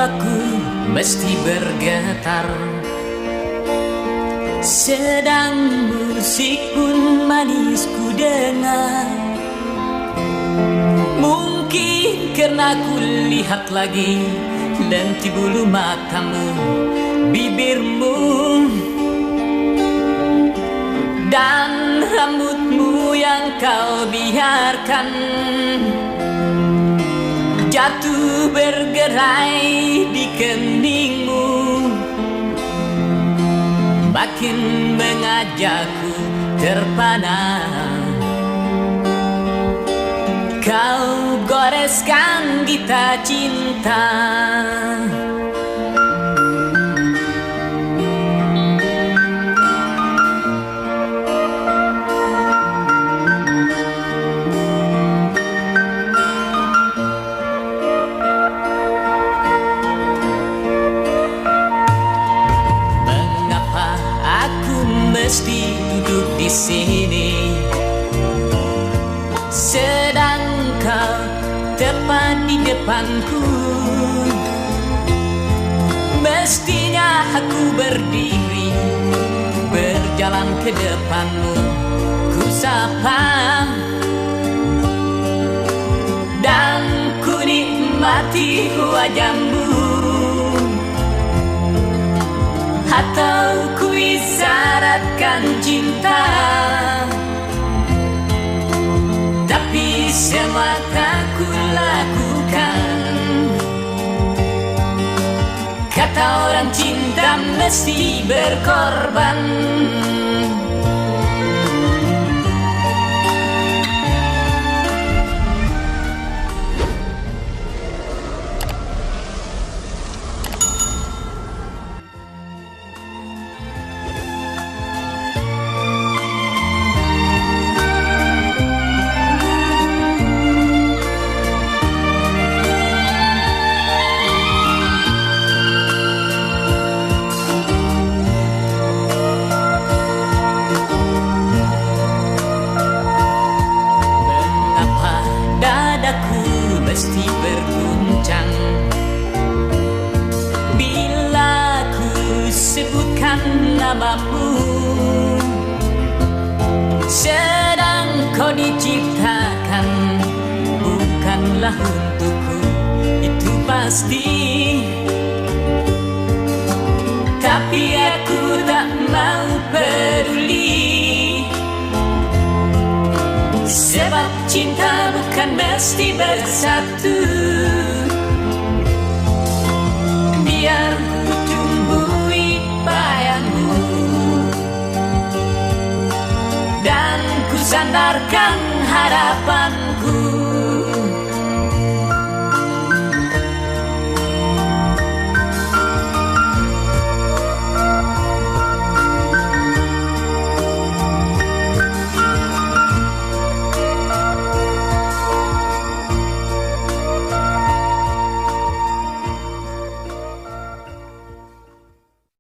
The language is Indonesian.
jiwaku mesti bergetar, sedang musik pun manis ku dengar. Mungkin karena ku lihat lagi lenti bulu matamu, bibirmu, dan rambutmu yang kau biarkan jatuh bergerai di keningmu, makin mengajakku terpana. Kau goreskan gita cinta, mesti duduk di sini, sedang kau tepat di depanku. Mestinya aku berdiri, berjalan ke depanmu, ku sapa dan ku nikmati wajahmu. Atau ku isyaratkan cinta, tapi semua tak ku lakukan. Kata orang cinta mesti berkorban. Mesti berguncang bila ku sebutkan namamu. Sedang kau diciptakan bukanlah untukku, itu pasti. Tapi aku tak mau peduli, sebab cinta bukan mesti bersatu. Biar ku tumbuhi bayangmu dan ku sandarkan harapanku